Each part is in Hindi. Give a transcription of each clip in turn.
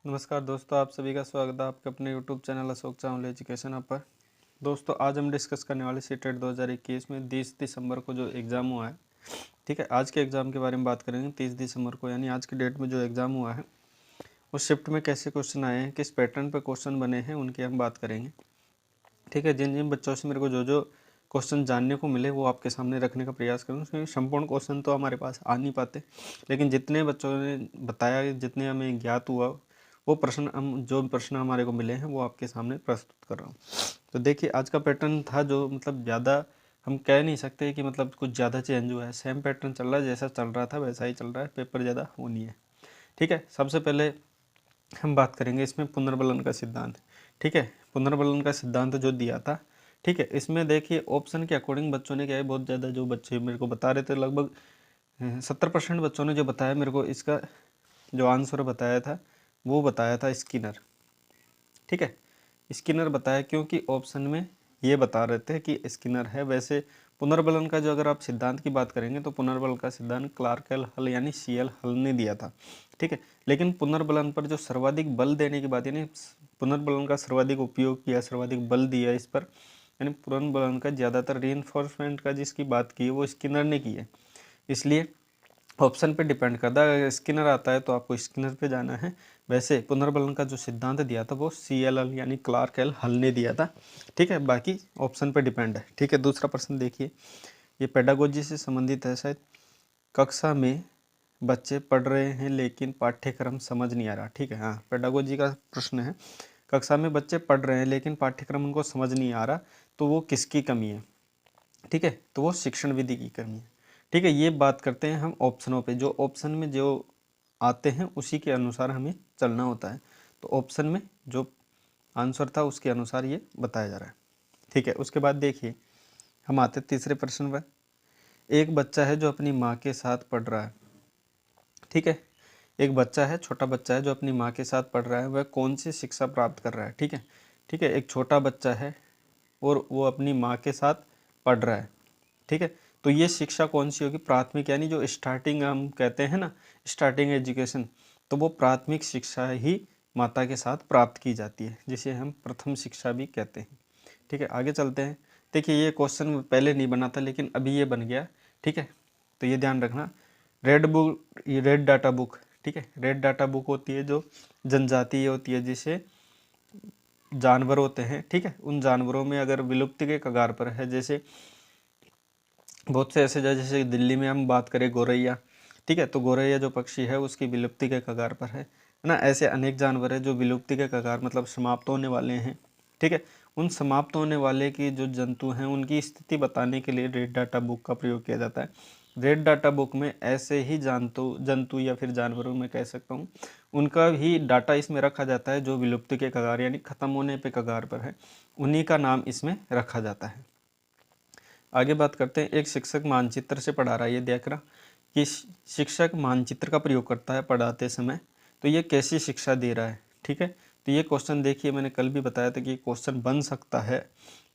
नमस्कार दोस्तों, आप सभी का स्वागत है आपके अपने YouTube चैनल अशोक चावल एजुकेशन ऐप पर। दोस्तों, आज हम डिस्कस करने वाले सीटेट 2021 में 30 दिसंबर को जो एग्ज़ाम हुआ है, ठीक है। आज के एग्ज़ाम के बारे में बात करेंगे। 30 दिसंबर को यानी आज की डेट में जो एग्ज़ाम हुआ है, उस शिफ्ट में कैसे क्वेश्चन आए हैं, किस पैटर्न पर क्वेश्चन बने हैं, उनकी हम बात करेंगे, ठीक है। जिन जिन बच्चों से मेरे को जो जो क्वेश्चन जानने को मिले वो आपके सामने रखने का प्रयास करूँ। उसमें संपूर्ण क्वेश्चन तो हमारे पास आ नहीं पाते, लेकिन जितने बच्चों ने बताया, जितने हमें ज्ञात हुआ, वो प्रश्न हमारे को मिले हैं वो आपके सामने प्रस्तुत कर रहा हूँ। तो देखिए, आज का पैटर्न था जो मतलब ज़्यादा हम कह नहीं सकते कि मतलब कुछ ज़्यादा चेंज हुआ है। सेम पैटर्न चल रहा है, जैसा चल रहा था वैसा ही चल रहा है। पेपर ज़्यादा वो नहीं है, ठीक है। सबसे पहले हम बात करेंगे इसमें पुनर्बलन का सिद्धांत, ठीक है। पुनर्बलन का सिद्धांत जो दिया था, ठीक है। इसमें देखिए ऑप्शन के अकॉर्डिंग बच्चों ने क्या है, बहुत ज़्यादा जो बच्चे मेरे को बता रहे थे, लगभग 70% बच्चों ने जो बताया मेरे को, इसका जो आंसर बताया था वो बताया था स्किनर, ठीक है। स्किनर बताया क्योंकि ऑप्शन में ये बता रहे थे कि स्किनर है। वैसे पुनर्बलन का जो अगर आप सिद्धांत की बात करेंगे तो पुनर्बल का सिद्धांत क्लार्क एल हल यानी CL हल ने दिया था, ठीक है। लेकिन पुनर्बलन पर जो सर्वाधिक बल देने की बात, यानी पुनर्बलन का सर्वाधिक उपयोग किया, सर्वाधिक बल दिया इस पर, यानी पुनर्बलन का ज़्यादातर रीइंफोर्समेंट का जिसकी बात की है वो स्किनर ने की है। इसलिए ऑप्शन पे डिपेंड करता है। अगर स्किनर आता है तो आपको स्किनर पे जाना है। वैसे पुनर्बलन का जो सिद्धांत दिया था वो CLL यानी क्लार्क एल हल ने दिया था, ठीक है। बाकी ऑप्शन पे डिपेंड है, ठीक है। दूसरा प्रश्न देखिए, ये पेडागोजी से संबंधित है शायद। कक्षा में बच्चे पढ़ रहे हैं लेकिन पाठ्यक्रम समझ नहीं आ रहा, ठीक है। हाँ, पेडागोजी का प्रश्न है। कक्षा में बच्चे पढ़ रहे हैं लेकिन पाठ्यक्रम उनको समझ नहीं आ रहा, तो वो किसकी कमी है, ठीक है। तो वो शिक्षण विधि की कमी है, ठीक है। ये बात करते हैं हम ऑप्शनों पे। जो ऑप्शन में जो आते हैं उसी के अनुसार हमें चलना होता है। तो ऑप्शन में जो आंसर था उसके अनुसार ये बताया जा रहा है, ठीक है। उसके बाद देखिए, हम आते तीसरे प्रश्न पर। एक बच्चा है जो अपनी माँ के साथ पढ़ रहा है, ठीक है। एक बच्चा है, छोटा बच्चा है जो अपनी माँ के साथ पढ़ रहा है, वह कौन सी शिक्षा प्राप्त कर रहा है, ठीक है। ठीक है, एक छोटा बच्चा है और वो अपनी माँ के साथ पढ़ रहा है, ठीक है। तो ये शिक्षा कौन सी होगी? प्राथमिक, यानी जो स्टार्टिंग हम कहते हैं ना, स्टार्टिंग एजुकेशन, तो वो प्राथमिक शिक्षा ही माता के साथ प्राप्त की जाती है, जिसे हम प्रथम शिक्षा भी कहते हैं, ठीक है। आगे चलते हैं। देखिए, ये क्वेश्चन पहले नहीं बना था लेकिन अभी ये बन गया, ठीक है। तो ये ध्यान रखना, रेड बुक, ये रेड डाटा बुक, ठीक है। रेड डाटा बुक होती है जो जनजातीय होती है, जिसे जानवर होते हैं, ठीक है। उन जानवरों में अगर विलुप्ति के कगार पर है, जैसे बहुत से ऐसे जैसे दिल्ली में हम बात करें गौरैया, ठीक है। तो गौरैया जो पक्षी है उसकी विलुप्ति के कगार पर है ना। ऐसे अनेक जानवर है जो विलुप्ति के कगार मतलब समाप्त होने वाले हैं, ठीक है। उन समाप्त होने वाले की जो जंतु हैं उनकी स्थिति बताने के लिए रेड डाटा बुक का प्रयोग किया जाता है। रेड डाटा बुक में ऐसे ही जंतु या फिर जानवरों में कह सकता हूँ, उनका ही डाटा इसमें रखा जाता है जो विलुप्ति के कगार यानी खत्म होने पे कगार पर है, उन्हीं का नाम इसमें रखा जाता है। आगे बात करते हैं। एक शिक्षक मानचित्र से पढ़ा रहा है, ये देख रहा कि शिक्षक मानचित्र का प्रयोग करता है पढ़ाते समय, तो ये कैसी शिक्षा दे रहा है, ठीक है। तो ये क्वेश्चन देखिए, मैंने कल भी बताया था कि क्वेश्चन बन सकता है,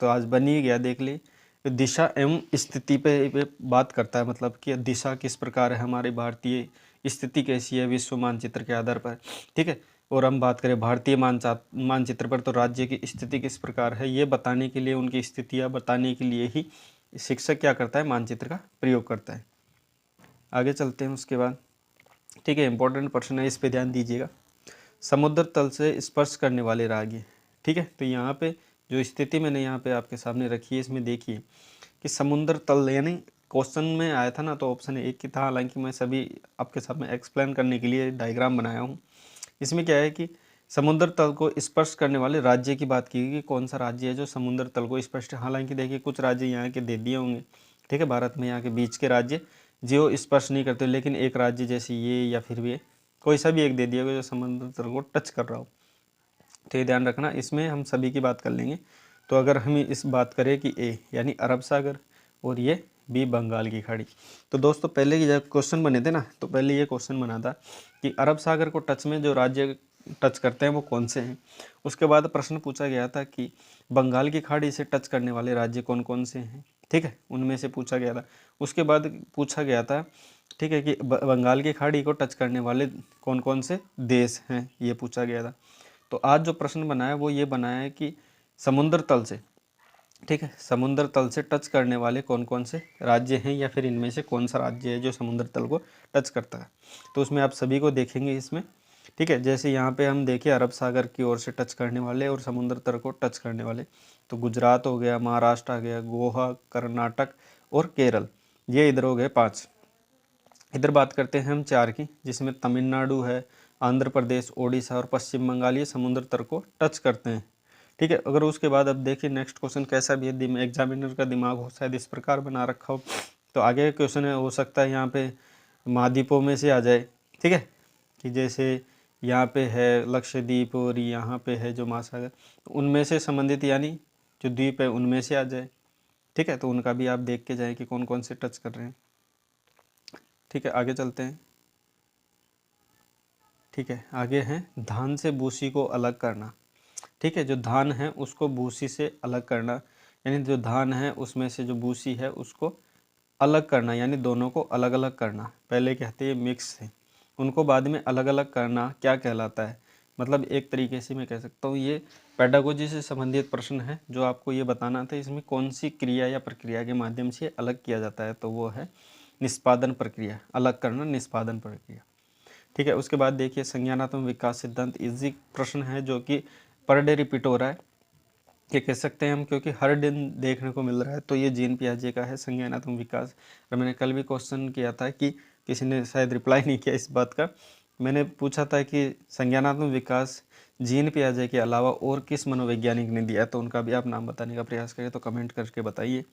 तो आज बन ही गया। देख ली, दिशा एवं स्थिति पे बात करता है, मतलब कि दिशा किस प्रकार है, हमारी भारतीय स्थिति कैसी है विश्व मानचित्र के आधार पर, ठीक है। और हम बात करें भारतीय मानचित्र पर, तो राज्य की स्थिति किस प्रकार है, ये बताने के लिए, उनकी स्थितियाँ बताने के लिए ही शिक्षक क्या करता है, मानचित्र का प्रयोग करता है। आगे चलते हैं उसके बाद, ठीक है। इंपॉर्टेंट प्रश्न है, इस पे ध्यान दीजिएगा। समुद्र तल से स्पर्श करने वाले रागी, ठीक है। तो यहाँ पे जो स्थिति मैंने यहाँ पे आपके सामने रखी है, इसमें देखिए कि समुद्र तल, यानी क्वेश्चन में आया था ना तो ऑप्शन एक ही था, हालांकि मैं सभी आपके सामने एक्सप्लेन करने के लिए डायग्राम बनाया हूँ। इसमें क्या है कि समुद्र तल को स्पर्श करने वाले राज्य की बात की गई कि कौन सा राज्य है जो समुद्र तल को स्पर्श, हालांकि देखिए कुछ राज्य यहाँ के दे दिए होंगे, ठीक है। भारत में यहाँ के बीच के राज्य जो स्पर्श नहीं करते, लेकिन एक राज्य जैसे ये या फिर भी कोई सा भी एक दे दिया होगा जो समुद्र तल को टच कर रहा हो, तो ये ध्यान रखना। इसमें हम सभी की बात कर लेंगे। तो अगर हम इस बात करें कि ए यानी अरब सागर और ये बी बंगाल की खाड़ी, तो दोस्तों पहले की जब क्वेश्चन बने थे ना, तो पहले ये क्वेश्चन बना था कि अरब सागर को टच में जो राज्य टच करते हैं वो कौन से हैं। उसके बाद प्रश्न पूछा गया था कि बंगाल की खाड़ी से टच करने वाले राज्य कौन कौन से हैं, ठीक है, उनमें से पूछा गया था। उसके बाद पूछा गया था ठीक है, कि बंगाल की खाड़ी को टच करने वाले कौन कौन से देश हैं, ये पूछा गया था। तो आज जो प्रश्न बना है वो ये बना है कि समुद्र तल से, ठीक है, समुद्र तल से टच करने वाले कौन कौन से राज्य हैं, या फिर इनमें से कौन सा राज्य है जो समुद्र तल को टच करता है। तो उसमें आप सभी को देखेंगे इसमें, ठीक है। जैसे यहाँ पे हम देखिए अरब सागर की ओर से टच करने वाले और समुद्र तल को टच करने वाले, तो गुजरात हो गया, महाराष्ट्र आ गया, गोवा, कर्नाटक और केरल, ये इधर हो गए 5। इधर बात करते हैं हम 4 की, जिसमें तमिलनाडु है, आंध्र प्रदेश, ओडिशा और पश्चिम बंगाल, ये समुद्र तल को टच करते हैं, ठीक है। अगर उसके बाद अब देखिए नेक्स्ट क्वेश्चन कैसा भी है, एग्जामिनर का दिमाग हो शायद इस प्रकार बना रखा हो, तो आगे का क्वेश्चन है हो सकता है यहाँ पे महाद्वीपों में से आ जाए, ठीक है, कि जैसे यहाँ पे है लक्षद्वीप और यहाँ पे है जो महासागर, तो उनमें से संबंधित यानी जो द्वीप है उनमें से आ जाए, ठीक है। तो उनका भी आप देख के जाएँ कि कौन कौन से टच कर रहे हैं, ठीक है। आगे चलते हैं, ठीक है। आगे है धान से भूसी को अलग करना, ठीक है। जो धान है उसको भूसी से अलग करना, यानी जो धान है उसमें से जो भूसी है उसको अलग करना, यानी दोनों को अलग अलग करना। पहले कहते हैं मिक्स है, उनको बाद में अलग अलग करना क्या कहलाता है। मतलब एक तरीके से मैं कह सकता हूँ ये पेडागोजी से संबंधित प्रश्न है, जो आपको ये बताना था इसमें कौन सी क्रिया या प्रक्रिया के माध्यम से अलग किया जाता है, तो वो है निष्पादन प्रक्रिया, अलग करना निष्पादन प्रक्रिया, ठीक है। उसके बाद देखिए संज्ञानात्मक विकास सिद्धांत, इजी प्रश्न है जो कि पर डे रिपीट हो रहा है, ये कह सकते हैं हम, क्योंकि हर दिन देखने को मिल रहा है। तो ये जीन पियाजे का है संज्ञानात्मक विकास। और मैंने कल भी क्वेश्चन किया था कि किसी ने शायद रिप्लाई नहीं किया इस बात का, मैंने पूछा था कि संज्ञानात्मक विकास जीन पियाजे के अलावा और किस मनोवैज्ञानिक ने दिया, तो उनका भी आप नाम बताने का प्रयास करें, तो कमेंट करके बताइए,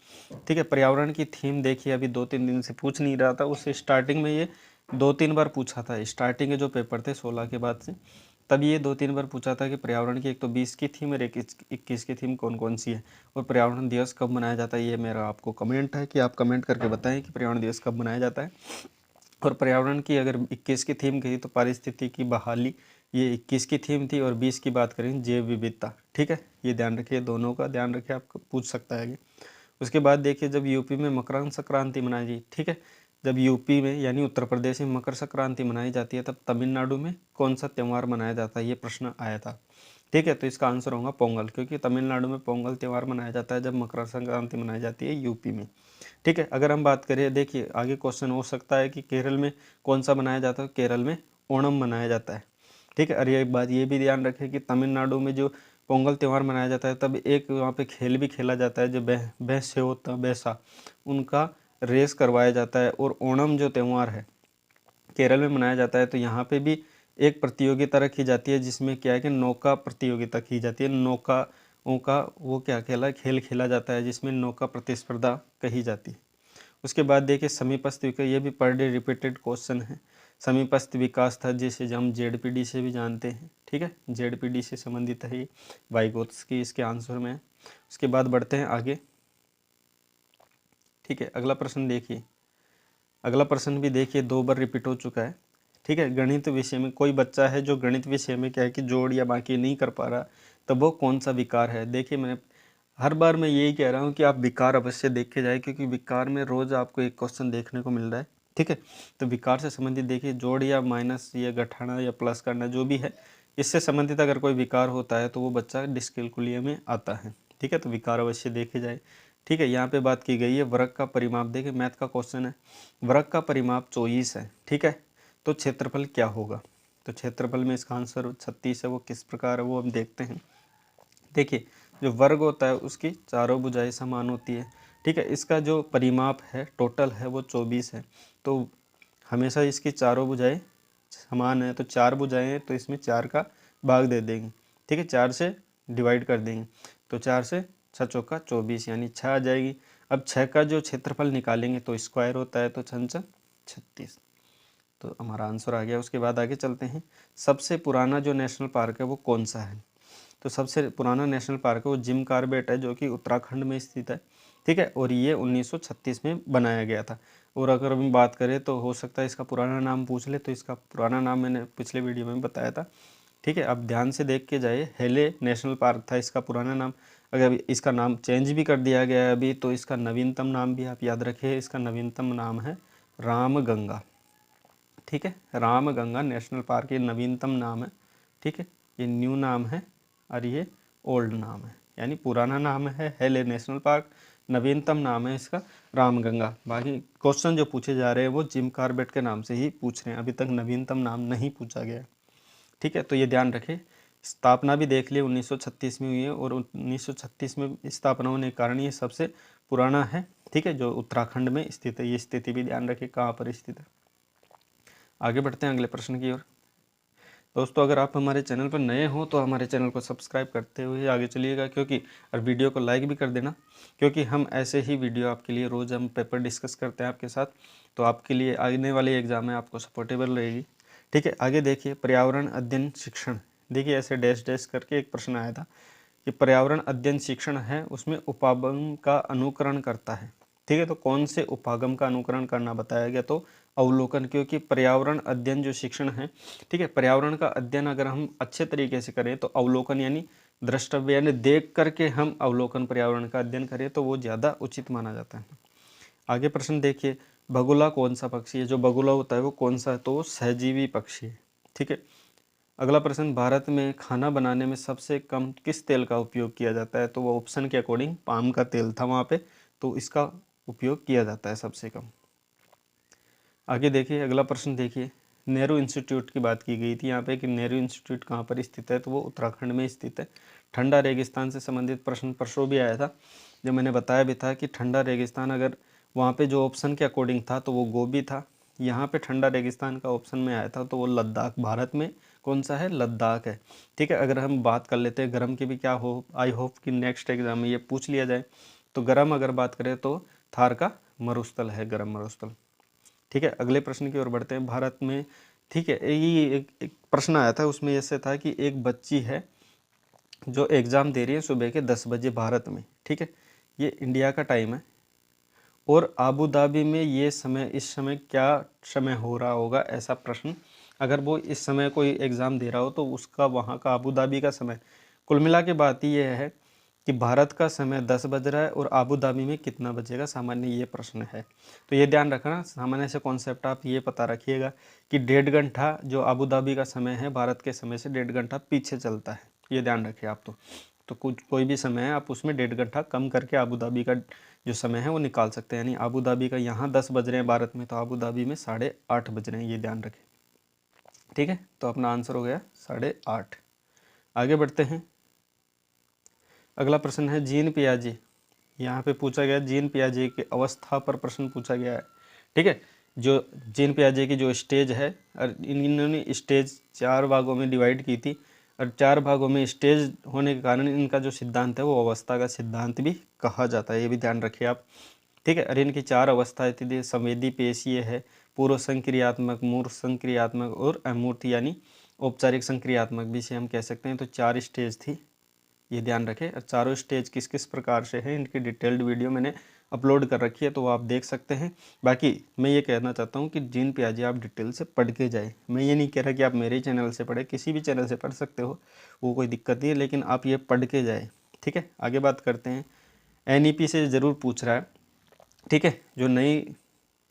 ठीक है। पर्यावरण की थीम देखिए अभी 2-3 दिन से पूछ नहीं रहा था, उससे स्टार्टिंग में ये 2-3 बार पूछा था, स्टार्टिंग के जो पेपर थे 16 के बाद से, तब ये 2-3 बार पूछा था कि पर्यावरण की एक तो 20 की थीम और 21 की थीम कौन कौन सी है, और पर्यावरण दिवस कब मनाया जाता है। ये मेरा आपको कमेंट है कि आप कमेंट करके बताएं कि पर्यावरण दिवस कब मनाया जाता है। और पर्यावरण की अगर 21 की थीम कही तो पारिस्थितिकी बहाली, ये 21 की थीम थी, और 20 की बात करें जैव विविधता, ठीक है। ये ध्यान रखिए, दोनों का ध्यान रखिए, आपको पूछ सकता है आगे। उसके बाद देखिए जब यूपी में मकर संक्रांति मनाई गई, ठीक है, जब यूपी में यानी उत्तर प्रदेश में मकर संक्रांति मनाई जाती है, तब तमिलनाडु में कौन सा त्यौहार मनाया जाता है, ये प्रश्न आया था, ठीक है। तो इसका आंसर होगा पोंगल, क्योंकि तमिलनाडु में पोंगल त्यौहार मनाया जाता है जब मकर संक्रांति मनाई जाती है यूपी में, ठीक है। अगर हम बात करें, देखिए आगे क्वेश्चन हो सकता है कि केरल में कौन सा मनाया जाता है, केरल में ओणम मनाया जाता है, ठीक है। और एक बात ये भी ध्यान रखें कि तमिलनाडु में जो पोंगल त्यौहार मनाया जाता है तब एक वहाँ पे खेल भी खेला जाता है, जो भैंसे होता है भैंसा, उनका रेस करवाया जाता है। और ओणम जो त्यौहार है केरल में मनाया जाता है, तो यहाँ पे भी एक प्रतियोगिता रखी जाती है, जिसमें क्या है कि नौका प्रतियोगिता की जाती है, नौकाओं का वो क्या खेल खेला जाता है, जिसमें नौका प्रतिस्पर्धा कही जाती है। उसके बाद देखिए समीपस्थ विकास, ये भी पर डे रिपीटेड क्वेश्चन है। समीपस्थ विकास था जिसे हम जेडपीडी से भी जानते हैं, ठीक है, जेडपीडी से संबंधित है ये, वाइगोत्स्की इसके आंसर में है। उसके बाद बढ़ते हैं आगे, ठीक है। अगला प्रश्न देखिए, अगला प्रश्न भी देखिए 2 बार रिपीट हो चुका है, ठीक है। गणित विषय में कोई बच्चा है जो गणित विषय में क्या है कि जोड़ या बाकी नहीं कर पा रहा, तो वो कौन सा विकार है। देखिए मैंने हर बार मैं यही कह रहा हूँ कि आप विकार अवश्य देख के जाए, क्योंकि विकार में रोज़ आपको एक क्वेश्चन देखने को मिल रहा है, ठीक है। तो विकार से संबंधित देखिए जोड़ या माइनस या घटाना या प्लस करना जो भी है, इससे संबंधित अगर कोई विकार होता है तो वो बच्चा डिस्कैलकुलिया में आता है, ठीक है। तो विकार अवश्य देखे जाए, ठीक है। यहाँ पे बात की गई है वर्ग का परिमाप, देखिए मैथ का क्वेश्चन है, वर्ग का परिमाप 24 है, ठीक है। तो क्षेत्रफल क्या होगा, तो क्षेत्रफल में इसका आंसर 36 है। वो किस प्रकार है वो हम देखते हैं। देखिए जो वर्ग होता है उसकी चारों भुजाएं समान होती है, ठीक है। इसका जो परिमाप है टोटल है वो 24 है, तो हमेशा इसकी चारों भुजाएं समान है, तो 4 भुजाएं हैं तो इसमें 4 का भाग दे देंगे, ठीक है, 4 से डिवाइड कर देंगे, तो 4 से 6 चौका 24 यानी 6 आ जाएगी। अब 6 का जो क्षेत्रफल निकालेंगे तो स्क्वायर होता है, तो 6 36, तो हमारा आंसर आ गया। उसके बाद आगे चलते हैं, सबसे पुराना जो नेशनल पार्क है वो कौन सा है, तो सबसे पुराना नेशनल पार्क है वो जिम कॉर्बेट है, जो कि उत्तराखंड में स्थित है, ठीक है। और ये 1936 में बनाया गया था। और अगर हम बात करें तो हो सकता है इसका पुराना नाम पूछ ले, तो इसका पुराना नाम मैंने पिछले वीडियो में बताया था, ठीक है। अब ध्यान से देख के जाइए, हेले नेशनल पार्क था इसका पुराना नाम। अगर इसका नाम चेंज भी कर दिया गया है अभी, तो इसका नवीनतम नाम भी आप याद रखिए, इसका नवीनतम नाम है रामगंगा, ठीक है। रामगंगा नेशनल पार्क ये नवीनतम नाम है, ठीक है, ये न्यू नाम है और ये ओल्ड नाम है, यानी पुराना नाम है हेले नेशनल पार्क, नवीनतम नाम है इसका रामगंगा। बाकी क्वेश्चन जो पूछे जा रहे हैं वो जिम कॉर्बेट के नाम से ही पूछ रहे हैं, अभी तक नवीनतम नाम नहीं पूछा गया, ठीक है। तो ये ध्यान रखें। स्थापना भी देख लिए 1936 में हुई है और 1936 में स्थापना होने के कारण ये सबसे पुराना है, ठीक है, जो उत्तराखंड में स्थित है। ये स्थिति भी ध्यान रखें कहाँ पर स्थित है। आगे बढ़ते हैं अगले प्रश्न की ओर। दोस्तों अगर आप हमारे चैनल पर नए हो तो हमारे चैनल को सब्सक्राइब करते हुए आगे चलिएगा, क्योंकि और वीडियो को लाइक भी कर देना, क्योंकि हम ऐसे ही वीडियो आपके लिए रोज़ हम पेपर डिस्कस करते हैं आपके साथ, तो आपके लिए आने वाली एग्जाम में आपको सपोर्टेबल रहेगी, ठीक है। आगे देखिए, पर्यावरण अध्ययन शिक्षण, देखिए ऐसे डैश डैश करके एक प्रश्न आया था कि पर्यावरण अध्ययन शिक्षण है उसमें उपागम का अनुकरण करता है, ठीक है। तो कौन से उपागम का अनुकरण करना बताया गया, तो अवलोकन, क्योंकि पर्यावरण अध्ययन जो शिक्षण है, ठीक है, पर्यावरण का अध्ययन अगर हम अच्छे तरीके से करें तो अवलोकन यानी द्रष्टव्य यानी देख करके हम अवलोकन पर्यावरण का अध्ययन करें तो वो ज़्यादा उचित माना जाता है। आगे प्रश्न देखिए, बगुला कौन सा पक्षी है, जो बगुला होता है वो कौन सा है, तो वो सहजीवी पक्षी है, ठीक है। अगला प्रश्न, भारत में खाना बनाने में सबसे कम किस तेल का उपयोग किया जाता है, तो वो ऑप्शन के अकॉर्डिंग पाम का तेल था वहाँ पे, तो इसका उपयोग किया जाता है सबसे कम। आगे देखिए अगला प्रश्न देखिए, नेहरू इंस्टीट्यूट की बात की गई थी यहाँ पे कि नेहरू इंस्टीट्यूट कहाँ पर स्थित है, तो वो उत्तराखंड में स्थित है। ठंडा रेगिस्तान से संबंधित प्रश्न परसों भी आया था, जो मैंने बताया भी था कि ठंडा रेगिस्तान अगर वहाँ पे जो ऑप्शन के अकॉर्डिंग था तो वो गोबी था, यहाँ पे ठंडा रेगिस्तान का ऑप्शन में आया था तो वो लद्दाख, भारत में कौन सा है, लद्दाख है, ठीक है। अगर हम बात कर लेते हैं गर्म की भी, क्या हो, आई होप कि नेक्स्ट एग्जाम में ये पूछ लिया जाए, तो गर्म अगर बात करें तो थार का मरुस्थल है, गर्म मरुस्थल, ठीक है। अगले प्रश्न की ओर बढ़ते हैं। भारत में, ठीक है, ये एक प्रश्न आया था, उसमें ऐसे था कि एक बच्ची है जो एग्ज़ाम दे रही है सुबह के 10 बजे भारत में, ठीक है, ये इंडिया का टाइम है, और आबू धाबी में ये समय, इस समय क्या समय हो रहा होगा, ऐसा प्रश्न, अगर वो इस समय कोई एग्ज़ाम दे रहा हो तो उसका वहाँ का आबू धाबी का समय, कुल मिला के बात ये है कि भारत का समय 10 बज रहा है और आबू धाबी में कितना बजेगा, सामान्य ये प्रश्न है। तो ये ध्यान रखना, सामान्य से कॉन्सेप्ट आप ये पता रखिएगा कि 1.5 घंटा जो आबू धाबी का समय है भारत के समय से 1.5 घंटा पीछे चलता है, ये ध्यान रखिए आप। तो कुछ कोई भी समय है आप उसमें 1.5 घंटा कम करके आबू धाबी का जो समय है वो निकाल सकते हैं, यानी आबू धाबी का यहाँ 10 बज रहे हैं भारत में, तो आबू धाबी में 8:30 बज रहे हैं, ये ध्यान रखें, ठीक है। तो अपना आंसर हो गया 8:30। आगे बढ़ते हैं। अगला प्रश्न है जीन पियाजे, यहाँ पे पूछा गया जीन पियाजे की अवस्था पर प्रश्न पूछा गया है, ठीक है। जो जीन पियाजे की जो स्टेज है, और इन्होंने स्टेज 4 भागों में डिवाइड की थी, और 4 भागों में स्टेज होने के कारण इनका जो सिद्धांत है वो अवस्था का सिद्धांत भी कहा जाता है, ये भी ध्यान रखिए आप, ठीक है। और इनकी 4 अवस्थाएं थी, संवेदी पेशीय है, पूर्व संक्रियात्मक, मूर्त संक्रियात्मक और अमूर्त यानी औपचारिक संक्रियात्मक भी से हम कह सकते हैं। तो 4 स्टेज थी, ये ध्यान रखें। और चारों स्टेज किस किस प्रकार से है इनकी डिटेल्ड वीडियो मैंने अपलोड कर रखी है, तो वो आप देख सकते हैं। बाकी मैं ये कहना चाहता हूँ कि जीन पियाजे आप डिटेल से पढ़ के जाए, मैं ये नहीं कह रहा कि आप मेरे चैनल से पढ़े, किसी भी चैनल से पढ़ सकते हो, वो कोई दिक्कत नहीं है, लेकिन आप ये पढ़ के जाए, ठीक है। आगे बात करते हैं, NEP से ज़रूर पूछ रहा है, ठीक है, जो नई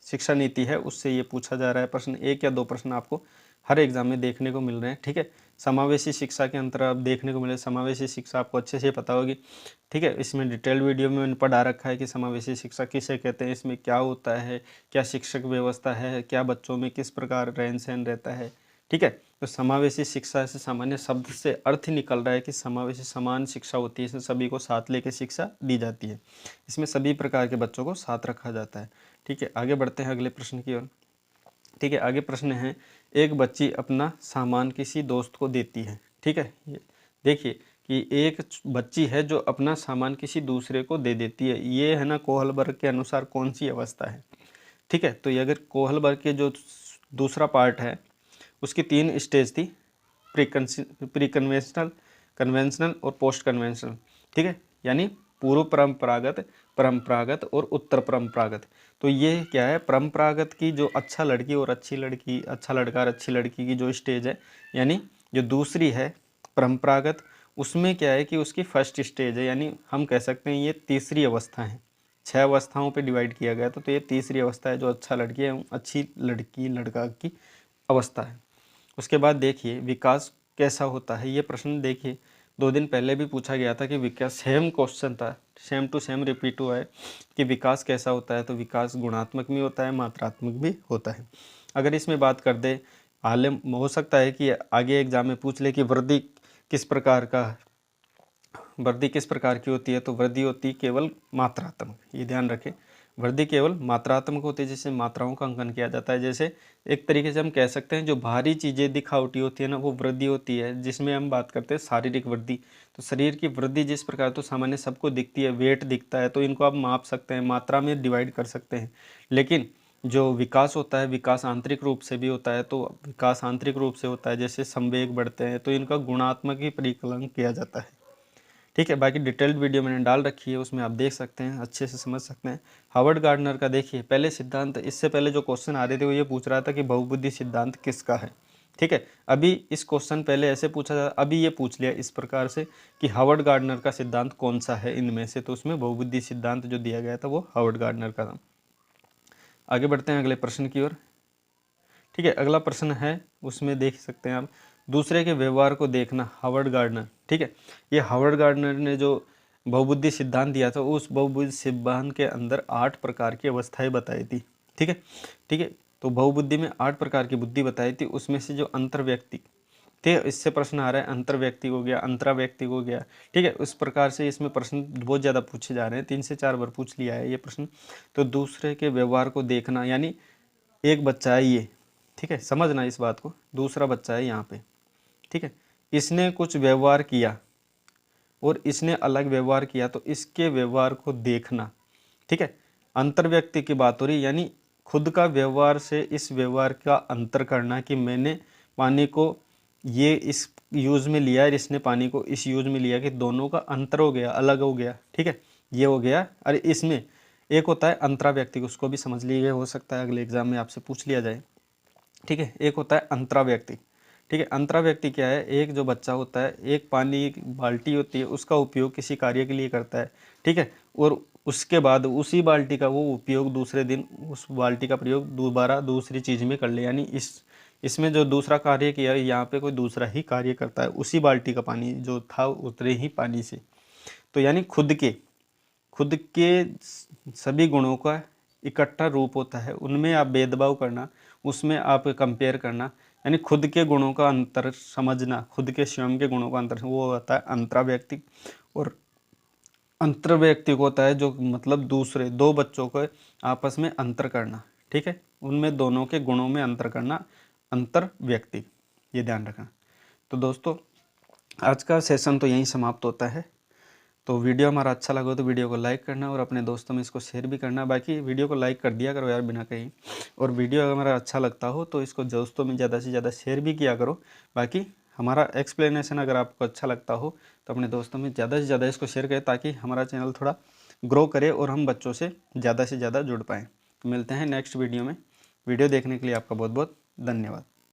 शिक्षा नीति है उससे ये पूछा जा रहा है प्रश्न, 1 या 2 प्रश्न आपको हर एग्जाम में देखने को मिल रहे हैं, ठीक है। समावेशी शिक्षा के अंतर आप देखने को मिले, समावेशी शिक्षा आपको अच्छे से पता होगी, ठीक है। इसमें डिटेल्ड वीडियो में मैंने पढ़ा रखा है कि समावेशी शिक्षा किसे कहते हैं, इसमें क्या होता है, क्या शिक्षक व्यवस्था है, क्या बच्चों में किस प्रकार रहन सहन रहता है, ठीक है। तो समावेशी शिक्षा से सामान्य शब्द से अर्थ ही निकल रहा है कि समावेशी समान शिक्षा होती है, इसमें सभी को साथ लेकर शिक्षा दी जाती है, इसमें सभी प्रकार के बच्चों को साथ रखा जाता है, ठीक है। आगे बढ़ते हैं अगले प्रश्न की ओर, ठीक है। आगे प्रश्न है, एक बच्ची अपना सामान किसी दोस्त को देती है, ठीक है। देखिए कि एक बच्ची है जो अपना सामान किसी दूसरे को दे देती है, ये है ना कोहलबर्ग के अनुसार कौन सी अवस्था है, ठीक है। तो ये अगर कोहलबर्ग के जो दूसरा पार्ट है उसकी 3 स्टेज थी, प्री कन्वेंशनल, कन्वेंशनल और पोस्ट कन्वेंशनल, ठीक है, यानी पूर्व परंपरागत, परंपरागत और उत्तर परंपरागत। तो ये क्या है, परंपरागत की जो अच्छा लड़की और अच्छी लड़की, अच्छा लड़का और अच्छी लड़की की जो स्टेज है, यानी जो दूसरी है परंपरागत, उसमें क्या है कि उसकी फर्स्ट स्टेज है, यानी हम कह सकते हैं ये तीसरी अवस्था है, 6 अवस्थाओं पे डिवाइड किया गया, तो ये तीसरी अवस्था है जो अच्छा लड़की है अच्छी लड़की लड़का की अवस्था है। उसके बाद देखिए विकास कैसा होता है, ये प्रश्न देखिए 2 दिन पहले भी पूछा गया था कि विकास, सेम क्वेश्चन था, सेम टू सेम रिपीट हुआ है कि विकास कैसा होता है। तो विकास गुणात्मक भी होता है, मात्रात्मक भी होता है। अगर इसमें बात कर दे, आलम हो सकता है कि आगे एग्जाम में पूछ ले कि वृद्धि किस प्रकार की होती है, तो वृद्धि होती है केवल मात्रात्मक, ये ध्यान रखें। वृद्धि केवल मात्रात्मक होती है, जिससे मात्राओं का अंकन किया जाता है। जैसे एक तरीके से हम कह सकते हैं जो भारी चीज़ें दिखावटी होती है ना, वो वृद्धि होती है, जिसमें हम बात करते हैं शारीरिक वृद्धि। तो शरीर की वृद्धि जिस प्रकार तो सामान्य सबको दिखती है, वेट दिखता है, तो इनको आप माप सकते हैं, मात्रा में डिवाइड कर सकते हैं। लेकिन जो विकास होता है, विकास आंतरिक रूप से भी होता है। तो विकास आंतरिक रूप से होता है, जैसे संवेग बढ़ते हैं, तो इनका गुणात्मक ही परिकलन किया जाता है। ठीक है, बाकी डिटेल्ड वीडियो मैंने डाल रखी है, उसमें आप देख सकते हैं, अच्छे से समझ सकते हैं। हार्वर्ड गार्डनर का देखिए पहले सिद्धांत, इससे पहले जो क्वेश्चन आ रहे थे वो ये पूछ रहा था कि बहुबुद्धि सिद्धांत किसका है। ठीक है, अभी इस क्वेश्चन पहले ऐसे पूछा था, अभी ये पूछ लिया इस प्रकार से कि हार्वर्ड गार्डनर का सिद्धांत कौन सा है इनमें से। तो उसमें बहुबुद्धि सिद्धांत जो दिया गया था वो हार्वर्ड गार्डनर का था। आगे बढ़ते हैं अगले प्रश्न की ओर। ठीक है, अगला प्रश्न है, उसमें देख सकते हैं आप, दूसरे के व्यवहार को देखना, हार्वर्ड गार्डनर। ठीक है, ये हार्वर्ड गार्डनर ने जो बहुबुद्धि सिद्धांत दिया था, उस बहुबुद्धि सिद्धांत के अंदर 8 प्रकार की अवस्थाएं बताई थी। ठीक है, ठीक है, तो बहुबुद्धि में 8 प्रकार की बुद्धि बताई थी। उसमें से जो अंतर्व्यक्ति थे, इससे प्रश्न आ रहा है, अंतर्व्यक्ति हो गया, अंतराव्यक्ति हो गया। ठीक है, उस प्रकार से इसमें प्रश्न बहुत ज़्यादा पूछे जा रहे हैं, 3 से 4 बार पूछ लिया है ये प्रश्न। तो दूसरे के व्यवहार को देखना, यानी एक बच्चा है ये, ठीक है, समझना इस बात को, दूसरा बच्चा है यहाँ पे, ठीक है, इसने कुछ व्यवहार किया और इसने अलग व्यवहार किया, तो इसके व्यवहार को देखना। ठीक है, अंतर्व्यक्ति की बात हो रही, यानी खुद का व्यवहार से इस व्यवहार का अंतर करना, कि मैंने पानी को ये इस यूज़ में लिया और इसने पानी को इस यूज़ में लिया, कि दोनों का अंतर हो गया, अलग हो गया। ठीक है, ये हो गया। अरे इसमें एक होता है अंतराव्यक्ति, उसको भी समझ लीजिए, हो सकता है अगले एग्जाम में आपसे पूछ लिया जाए। ठीक है, एक होता है अंतराव्यक्ति। ठीक है, अंतराव्यक्ति क्या है, एक जो बच्चा होता है, एक पानी की बाल्टी होती है, उसका उपयोग किसी कार्य के लिए करता है। ठीक है, और उसके बाद उसी बाल्टी का वो उपयोग दूसरे दिन, उस बाल्टी का प्रयोग दोबारा दूसरी चीज़ में कर ले, यानी इसमें जो दूसरा कार्य किया, यहाँ पे कोई दूसरा ही कार्य करता है, उसी बाल्टी का पानी जो था उतरे ही पानी से। तो यानी खुद के सभी गुणों का इकट्ठा रूप होता है, उनमें आप भेदभाव करना, उसमें आप कंपेयर करना, यानी खुद के गुणों का अंतर समझना, खुद के स्वयं के गुणों का अंतर, वो होता है अंतराव्यक्ति। और अंतर्व्यक्ति को होता है जो मतलब दूसरे दो बच्चों को आपस में अंतर करना। ठीक है, उनमें दोनों के गुणों में अंतर करना, अंतर्व्यक्ति, ये ध्यान रखना। तो दोस्तों आज का सेशन तो यहीं समाप्त होता है। तो वीडियो हमारा अच्छा लगा तो वीडियो को लाइक करना और अपने दोस्तों में इसको शेयर भी करना। बाकी वीडियो को लाइक कर दिया करो यार बिना कहीं, और वीडियो अगर हमारा अच्छा लगता हो तो इसको दोस्तों में ज़्यादा से ज़्यादा शेयर भी किया करो। बाकी हमारा एक्सप्लेनेशन अगर आपको अच्छा लगता हो तो अपने दोस्तों में ज़्यादा से ज़्यादा इसको शेयर करें, ताकि हमारा चैनल थोड़ा ग्रो करे और हम बच्चों से ज़्यादा जुड़ पाएँ। तो मिलते हैं नेक्स्ट वीडियो में। वीडियो देखने के लिए आपका बहुत बहुत धन्यवाद।